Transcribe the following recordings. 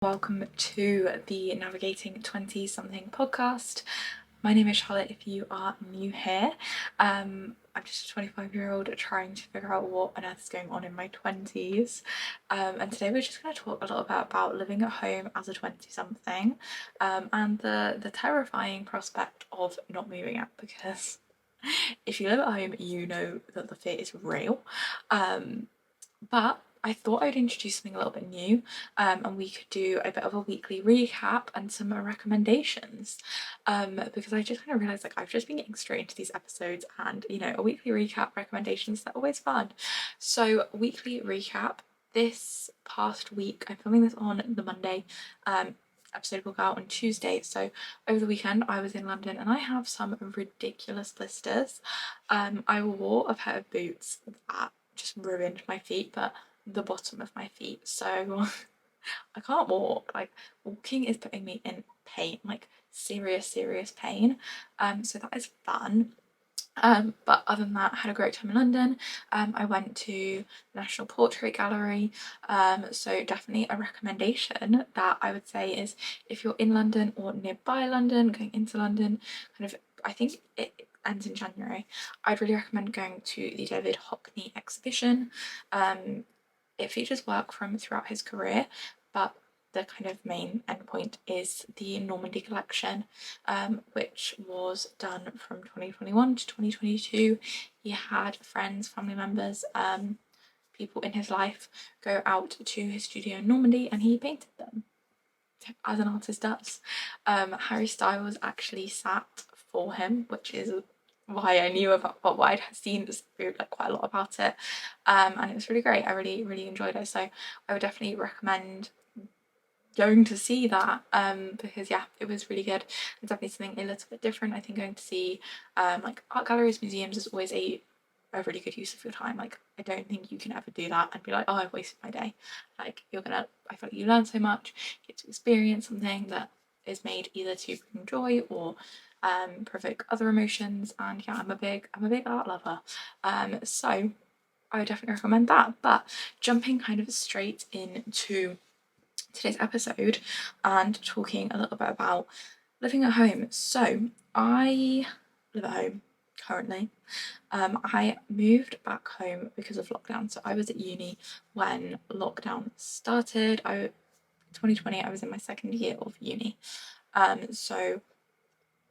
Welcome to the Navigating 20-something podcast. My name is Charlotte if you are new here. I'm just a 25-year-old trying to figure out what on earth is going on in my 20s. And today we're just going to talk a little bit about living at home as a 20-something and the terrifying prospect of not moving out, because if you live at home, you know that the fear is real. But I thought I'd introduce something a little bit new, and we could do a bit of a weekly recap and some recommendations, because I just kind of realised I've just been getting straight into these episodes, and a weekly recap recommendations, they're always fun. So weekly recap, this past week, I'm filming this on the Monday, episode will go out on Tuesday, so over the weekend I was in London and I have some ridiculous blisters. I wore a pair of boots that just ruined my feet, but the bottom of my feet, so I can't walk. Walking is putting me in pain, serious pain, so that is fun. But other than that, I had a great time in London. I went to the National Portrait Gallery, so definitely a recommendation that I would say is if you're in London or nearby London, going into London, I think it ends in January, I'd really recommend going to the David Hockney exhibition. It features work from throughout his career, but the kind of main endpoint is the Normandy collection, which was done from 2021 to 2022. He had friends, family members, people in his life go out to his studio in Normandy and he painted them, as an artist does. Harry Styles actually sat for him, which is why I knew about what I'd seen quite a lot about it, and it was really great. I really enjoyed it, so I would definitely recommend going to see that, because yeah, it was really good. It's definitely something a little bit different. I think going to see art galleries, museums is always a really good use of your time. I don't think you can ever do that and be like, oh, I've wasted my day. I feel like you learn so much, you get to experience something that is made either to bring joy or provoke other emotions. And yeah, I'm a big art lover, so I would definitely recommend that. But jumping kind of straight into today's episode and talking a little bit about living at home. So I live at home currently. I moved back home because of lockdown. So I was at uni when lockdown started. 2020, I was in my second year of uni. So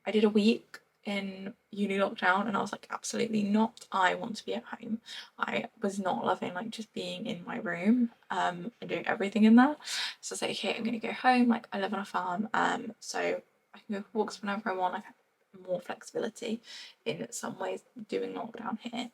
I did a week in uni lockdown and I was like, absolutely not, I want to be at home. I was not loving just being in my room and doing everything in there. So I was like, okay, I'm gonna go home. I live on a farm, so I can go for walks whenever I want. I have more flexibility in some ways doing lockdown here.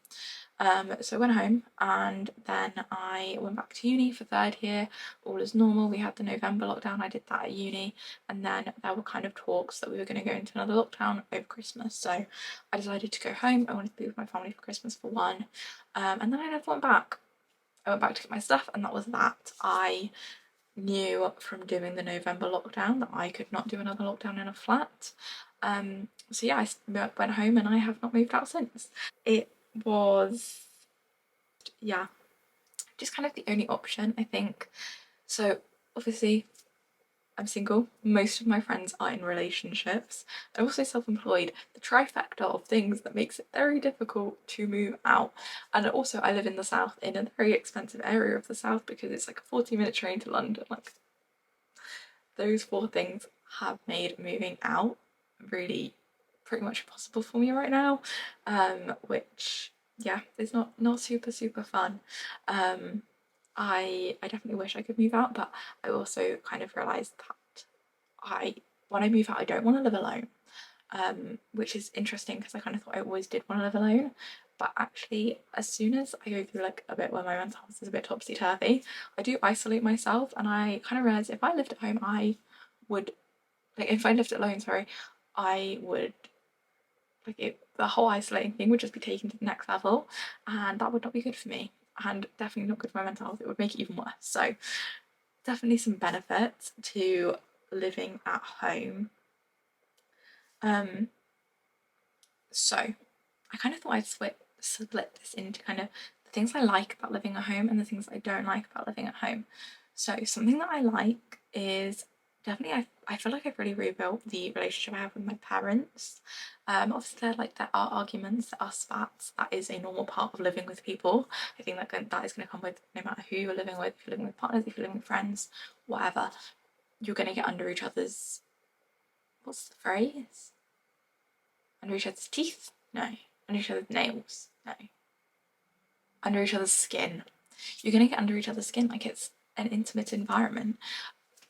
So I went home and then I went back to uni for third year, all as normal. We had the November lockdown, I did that at uni, and then there were kind of talks that we were going to go into another lockdown over Christmas. So I decided to go home. I wanted to be with my family for Christmas for one, and then I never went back. I went back to get my stuff and that was that. I knew from doing the November lockdown that I could not do another lockdown in a flat. So yeah, I went home and I have not moved out since. It was, yeah, just kind of the only option, I think. So obviously I'm single, most of my friends are in relationships, I'm also self-employed, the trifecta of things that makes it very difficult to move out. And also I live in the south, in a very expensive area of the south, because it's like a 40-minute train to London. Those four things have made moving out really pretty much impossible for me right now, which yeah, is not super fun. I definitely wish I could move out, but I also kind of realised that when I move out I don't want to live alone, which is interesting because I kind of thought I always did want to live alone. But actually, as soon as I go through a bit where my mental health is a bit topsy-turvy, I do isolate myself, and I kind of realised if I lived at home I would, if I lived alone, sorry, I would, the whole isolating thing would just be taken to the next level, and that would not be good for me, and definitely not good for my mental health. It would make it even worse. So definitely some benefits to living at home. So I kind of thought I'd split this into kind of the things I like about living at home and the things I don't like about living at home. So something that I like is definitely I feel like I've really rebuilt the relationship I have with my parents. Obviously there are arguments, there are spats. That is a normal part of living with people. I think that is going to come with no matter who you're living with. If you're living with partners, if you're living with friends, whatever, you're going to get under each other's, what's the phrase? Under each other's teeth? No. Under each other's nails? No. Under each other's skin. You're going to get under each other's skin, like it's an intimate environment.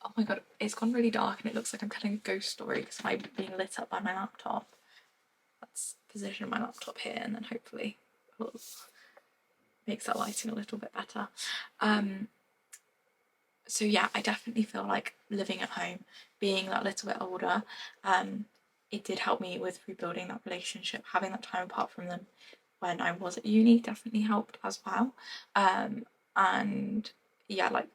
Oh my god, it's gone really dark and it looks like I'm telling a ghost story because I'm being lit up by my laptop. Let's position my laptop here and then hopefully we'll makes that lighting a little bit better. So yeah, I definitely feel like living at home, being that little bit older, it did help me with rebuilding that relationship. Having that time apart from them when I was at uni definitely helped as well. And yeah, like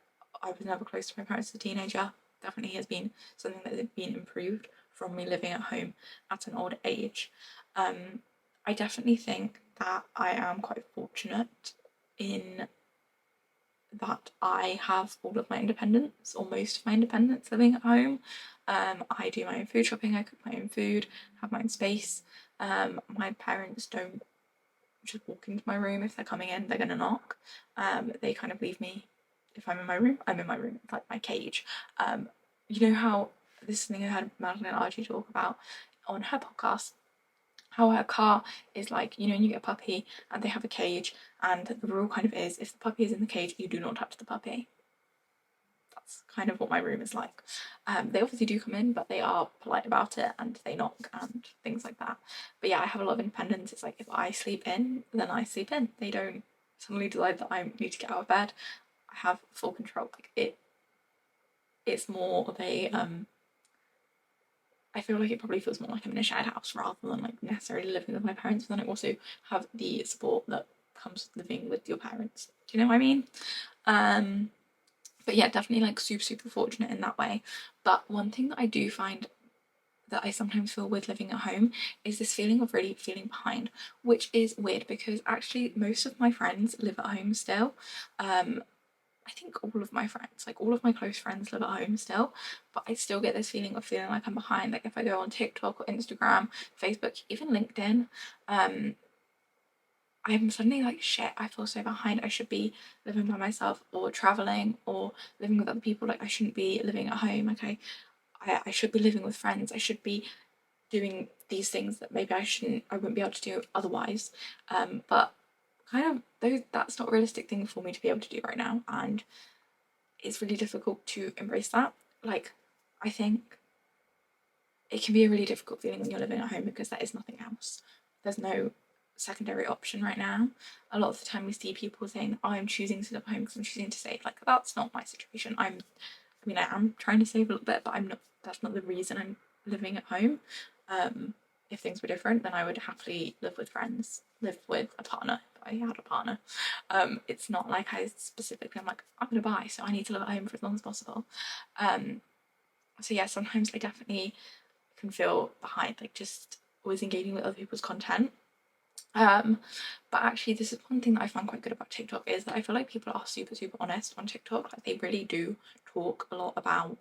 I was never close to my parents as a teenager. Definitely has been something that has been improved from me living at home at an older age. I definitely think that I am quite fortunate in that I have all of my independence, or most of my independence, living at home. I do my own food shopping, I cook my own food, have my own space. My parents don't just walk into my room. If they're coming in, they're gonna knock. They kind of leave me. If I'm in my room, I'm in my room. It's like my cage. You know how this is something I heard Madeline Archie talk about on her podcast, how her car is like, you know, when you get a puppy and they have a cage, and the rule kind of is if the puppy is in the cage, you do not touch the puppy. That's kind of what my room is like. They obviously do come in, but they are polite about it and they knock and things like that. But yeah, I have a lot of independence. It's like if I sleep in, then I sleep in. They don't suddenly decide that I need to get out of bed. I have full control. Like it's more of a I feel like it probably feels more like I'm in a shared house rather than like necessarily living with my parents. But then I also have the support that comes with living with your parents. Do you know what I mean? But yeah, definitely like super fortunate in that way. But one thing that I do find that I sometimes feel with living at home is this feeling of really feeling behind, which is weird because actually most of my friends live at home still. I think all of my friends, like all of my close friends, live at home still, but I still get this feeling of feeling like I'm behind. Like if I go on TikTok or Instagram, Facebook, even LinkedIn, I'm suddenly like, shit, I feel so behind. I should be living by myself or traveling or living with other people. Like I shouldn't be living at home. Like I should be living with friends. I should be doing these things that maybe I wouldn't be able to do otherwise. But kind of that's not a realistic thing for me to be able to do right now, and it's really difficult to embrace that. Like I think it can be a really difficult feeling when you're living at home because there is nothing else. There's no secondary option right now. A lot of the time we see people saying, oh, I'm choosing to live at home because I'm choosing to save. Like that's not my situation. I am trying to save a little bit, but I'm not, that's not the reason I'm living at home. If things were different, then I would happily live with friends, live with a partner if I had a partner. It's not like I specifically, I'm like, I'm gonna buy, so I need to live at home for as long as possible. So yeah, sometimes I definitely can feel behind, like just always engaging with other people's content. But actually this is one thing that I find quite good about TikTok is that I feel like people are super honest on TikTok. Like they really do talk a lot about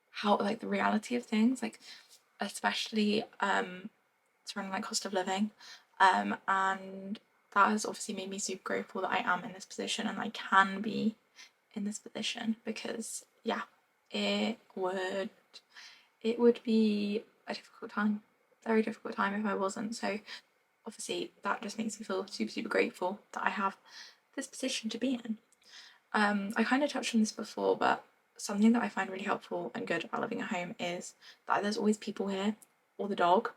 how like the reality of things, like especially surrounding like cost of living. And that has obviously made me super grateful that I am in this position and I can be in this position because yeah, it would be a difficult time, very difficult time if I wasn't. So obviously that just makes me feel super grateful that I have this position to be in. I kind of touched on this before, but something that I find really helpful and good about living at home is that there's always people here, or the dog.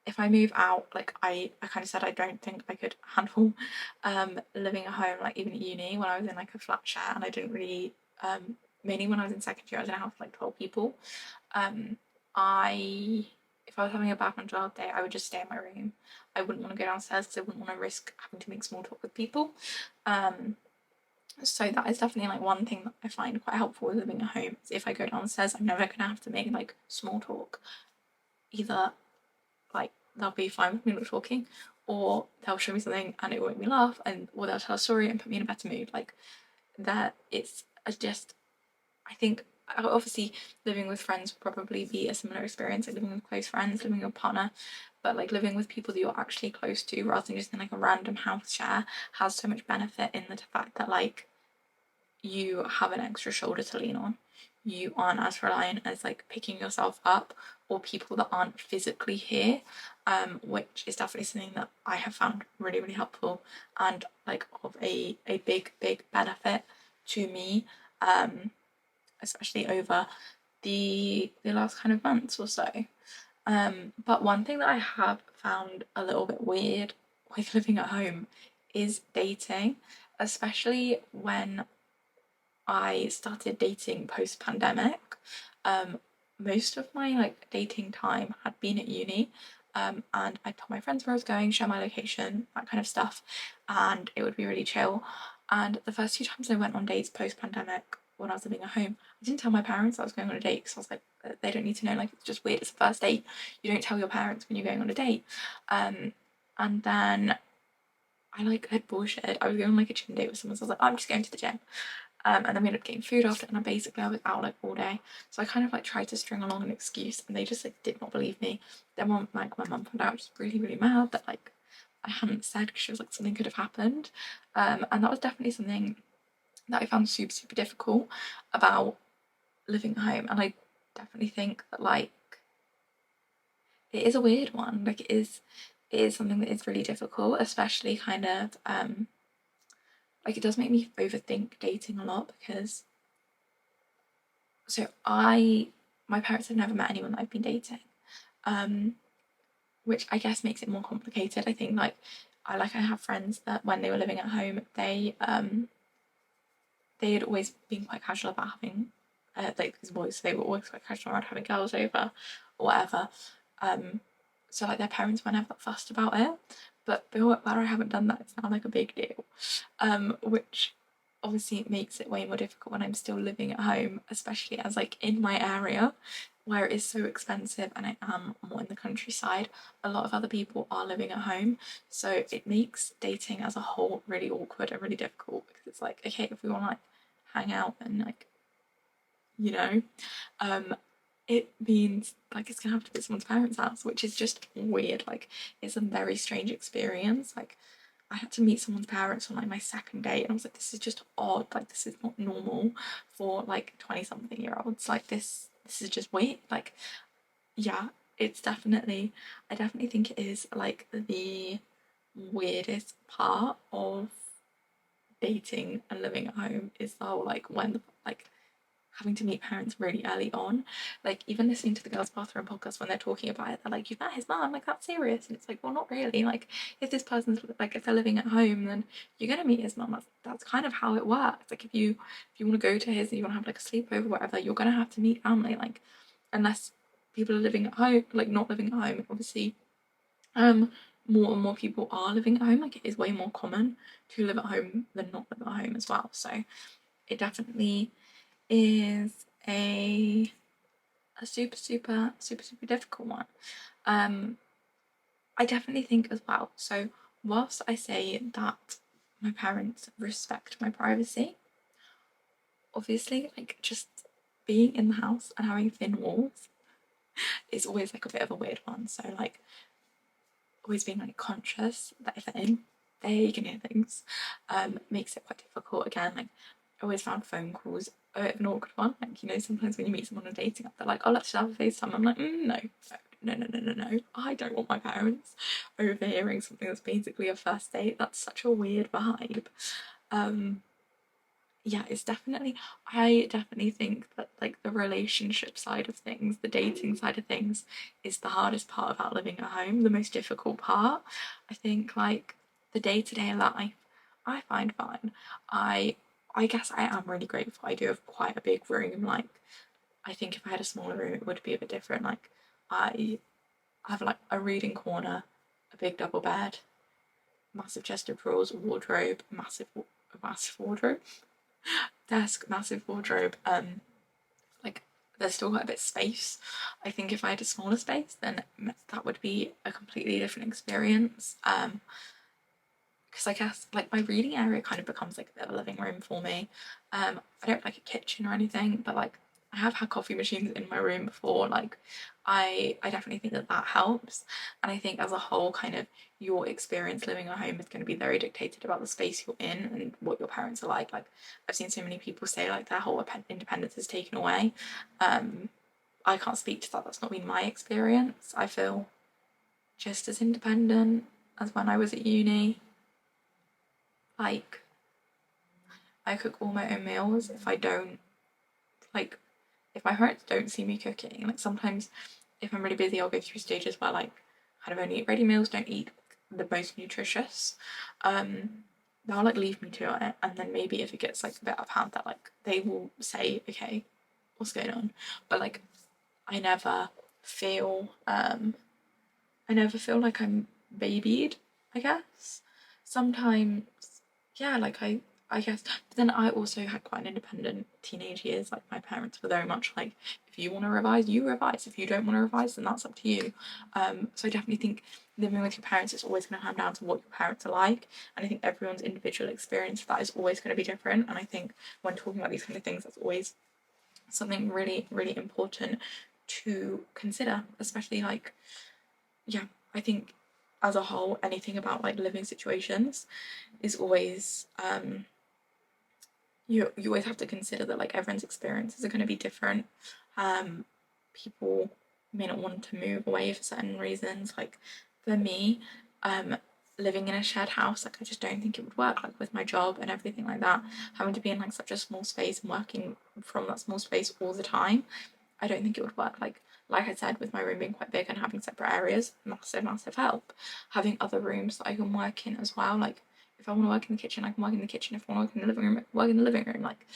If I move out, like I kind of said I don't think I could handle living at home, like even at uni when I was in like a flat share, and I didn't really mainly when I was in second year I was in a house with like 12 people. I If I was having a bad mental health day, I would just stay in my room. I wouldn't want to go downstairs because I wouldn't want to risk having to make small talk with people. So that is definitely like one thing that I find quite helpful with living at home. Is if I go downstairs, I'm never gonna have to make like small talk. Either like they'll be fine with me not talking, or they'll show me something and it will make me laugh, or they'll tell a story and put me in a better mood. Like that, it's just, I think obviously living with friends would probably be a similar experience, like living with close friends, living with a partner, but like living with people that you're actually close to rather than just in like a random house share has so much benefit in the fact that like you have an extra shoulder to lean on. You aren't as reliant as like picking yourself up or people that aren't physically here, which is definitely something that I have found really, really helpful and like of a big benefit to me, especially over the last kind of months or so. But one thing that I have found a little bit weird with living at home is dating, especially when I started dating post pandemic. Most of my like dating time had been at uni, and I'd tell my friends where I was going, share my location, that kind of stuff, and it would be really chill. And the first few times I went on dates post pandemic when I was living at home, I didn't tell my parents I was going on a date because I was like, they don't need to know. Like it's just weird. It's a first date. You don't tell your parents when you're going on a date. And then I like had bullshit. I was going on like a gym date with someone, so I was like, oh, I'm just going to the gym. And then we ended up getting food after, and I was out like all day. So I kind of like tried to string along an excuse, and they just like did not believe me. Then when like my mum found out, I was really, really mad that like I hadn't said because she was like something could have happened. And that was definitely something that I found super, super difficult about living at home. And I definitely think that like it is a weird one. Like it is something that is really difficult, especially kind of like it does make me overthink dating a lot because so my parents have never met anyone that I've been dating, which I guess makes it more complicated. I think like I have friends that when they were living at home, they had always been quite casual about having like these boys. So they were always quite casual around having girls over or whatever. So like their parents weren't ever fussed about it. But where I haven't done that, it's now like a big deal, which obviously makes it way more difficult when I'm still living at home, especially as like in my area where it is so expensive and I am more in the countryside. A lot of other people are living at home, so it makes dating as a whole really awkward and really difficult because it's like, okay, if we want to like hang out and like, you know, um, it means like it's gonna have to be at someone's parents' house, which is just weird. Like it's a very strange experience. Like I had to meet someone's parents on like my second date, and I was like, this is just odd. Like this is not normal for like 20-something-year-olds. Like this is just weird. Like yeah, it's definitely I definitely think it is like the weirdest part of dating and living at home is the whole like when the like having to meet parents really early on. Like even listening to the Girls Bathroom podcast when they're talking about it, they're like, "You've met his mum, like that's serious." And it's like, well, not really. Like if this person's like if they're living at home, then you're gonna meet his mum. That's kind of how it works. Like if you want to go to his and you want to have like a sleepover, whatever, you're gonna have to meet family. Like unless people are living at home, like not living at home, obviously. More and more people are living at home. Like it is way more common to live at home than not live at home as well. So it definitely is a super difficult one. I definitely think as well. So whilst I say that my parents respect my privacy, obviously like just being in the house and having thin walls is always like a bit of a weird one. So like always being like conscious that if they're in there you can hear things, makes it quite difficult. Again, like I always found phone calls a bit of an awkward one. Like, you know, sometimes when you meet someone on a dating app, they're like, oh, let's just have a FaceTime. I'm like, no. I don't want my parents overhearing something that's basically a first date. That's such a weird vibe. Yeah, I definitely think that like the relationship side of things, the dating side of things is the hardest part about living at home, the most difficult part. I think like the day-to-day life I find fine. I guess I am really grateful. I do have quite a big room. Like I think if I had a smaller room it would be a bit different. Like I have like a reading corner, a big double bed, massive chest of drawers, wardrobe, massive wardrobe, desk, massive wardrobe, like there's still quite a bit of space. I think if I had a smaller space, then that would be a completely different experience. Because I guess like my reading area kind of becomes like a bit of a living room for me. I don't like a kitchen or anything, but like I have had coffee machines in my room before. Like I definitely think that that helps, and I think as a whole, kind of your experience living at home is going to be very dictated about the space you're in and what your parents are like. Like I've seen so many people say like their whole independence is taken away. I can't speak to that. That's not been my experience. I feel just as independent as when I was at uni. Like I cook all my own meals. If I don't, like, if my parents don't see me cooking, like sometimes if I'm really busy, I'll go through stages where like kind of only eat ready meals, don't eat the most nutritious. They'll like leave me to it, and then maybe if it gets like a bit out of hand, that like they will say, okay, what's going on? But like I never feel I never feel like I'm babied, I guess. Sometimes, yeah, like I guess. But then I also had quite an independent teenage years. Like my parents were very much like, if you want to revise, you revise. If you don't want to revise, then that's up to you. So I definitely think living with your parents is always going to come down to what your parents are like, and I think everyone's individual experience of that is always going to be different. And I think when talking about these kind of things, that's always something really, really important to consider, especially like, yeah, I think as a whole, anything about like living situations is always you always have to consider that like everyone's experiences are going to be different. People may not want to move away for certain reasons. Like for me, living in a shared house, like I just don't think it would work. Like with my job and everything like that, having to be in like such a small space and working from that small space all the time, I don't think it would work. Like I said, with my room being quite big and having separate areas, massive help. Having other rooms that I can work in as well. Like if I want to work in the kitchen, I can work in the kitchen. If I want to work in the living room, work in the living room. Like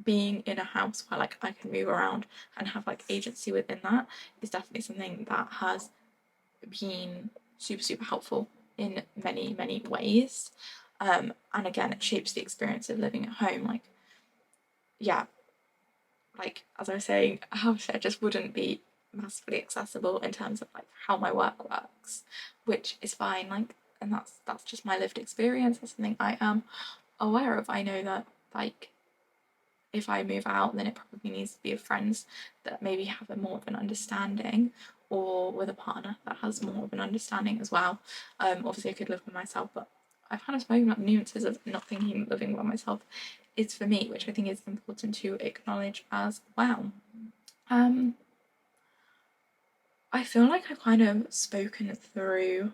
being in a house where like I can move around and have like agency within that is definitely something that has been super helpful in many ways. And again, it shapes the experience of living at home. Like yeah, like as I was saying, a house share just wouldn't be massively accessible in terms of like how my work works, which is fine. Like, and that's just my lived experience. That's something I am aware of. I know that like if I move out, then it probably needs to be with friends that maybe have a more of an understanding, or with a partner that has more of an understanding as well. Obviously, I could live with myself, but I've kind of spoken about the nuances of not thinking living by myself is for me, which I think is important to acknowledge as well. Um, I feel like I've kind of spoken through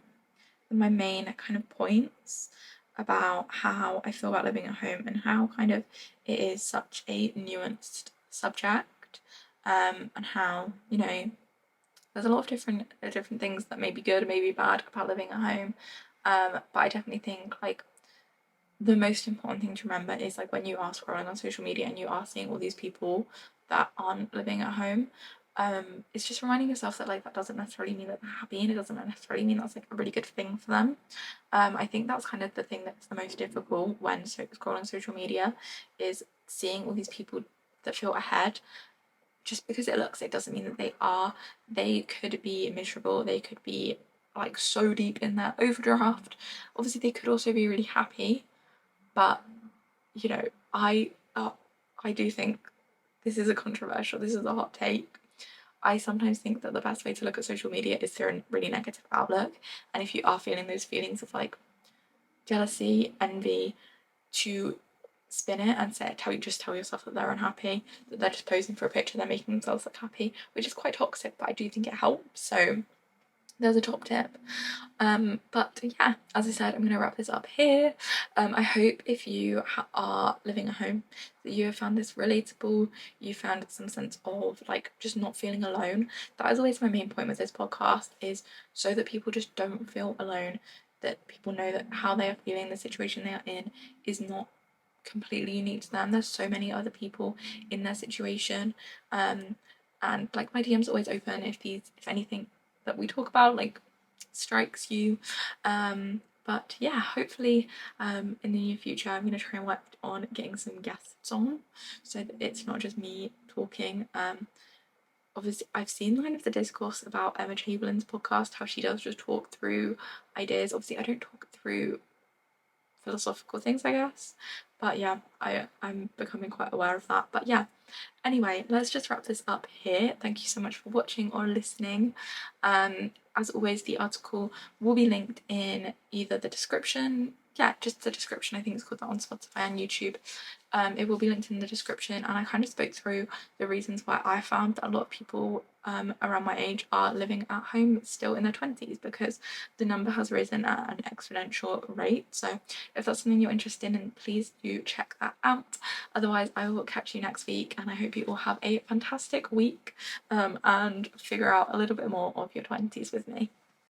my main kind of points about how I feel about living at home and how kind of it is such a nuanced subject, and how there's a lot of different things that may be good, may be bad about living at home, but I definitely think like the most important thing to remember is like when you are scrolling on social media and you are seeing all these people that aren't living at home, it's just reminding yourself that like that doesn't necessarily mean that they're happy, and it doesn't necessarily mean that's like a really good thing for them. I think that's kind of the thing that's the most difficult when scrolling social media, is seeing all these people that feel ahead. Just because it looks, it doesn't mean that they are. They could be miserable, they could be like so deep in their overdraft. Obviously they could also be really happy, but you know, I do think this is a controversial, this is a hot take. I sometimes think that the best way to look at social media is through a really negative outlook, and if you are feeling those feelings of like jealousy, envy, to spin it and just tell yourself that they're unhappy, that they're just posing for a picture, they're making themselves look happy, which is quite toxic, but I do think it helps. So there's a top tip. But yeah, as I said, I'm going to wrap this up here. I hope if you are living at home that you have found this relatable, you found some sense of like just not feeling alone. That is always my main point with this podcast, is so that people just don't feel alone, that people know that how they are feeling, the situation they are in, is not completely unique to them. There's so many other people in their situation. And like my DM's always open if anything that we talk about like strikes you. But But yeah, hopefully in the near future I'm going to try and work on getting some guests on so that it's not just me talking. Obviously I've seen kind of the discourse about Emma Chamberlain's podcast, how she does just talk through ideas. Obviously I don't talk through philosophical things, I guess, but yeah, I'm becoming quite aware of that. But yeah, anyway, let's just wrap this up here. Thank you so much for watching or listening. As always, the article will be linked in either the description, yeah, just the description, I think it's called that on Spotify and YouTube. It will be linked in the description, and I kind of spoke through the reasons why I found that a lot of people around my age are living at home still in their 20s, because the number has risen at an exponential rate. So if that's something you're interested in, please do check that out. Otherwise, I will catch you next week, and I hope you all have a fantastic week and figure out a little bit more of your 20s with me.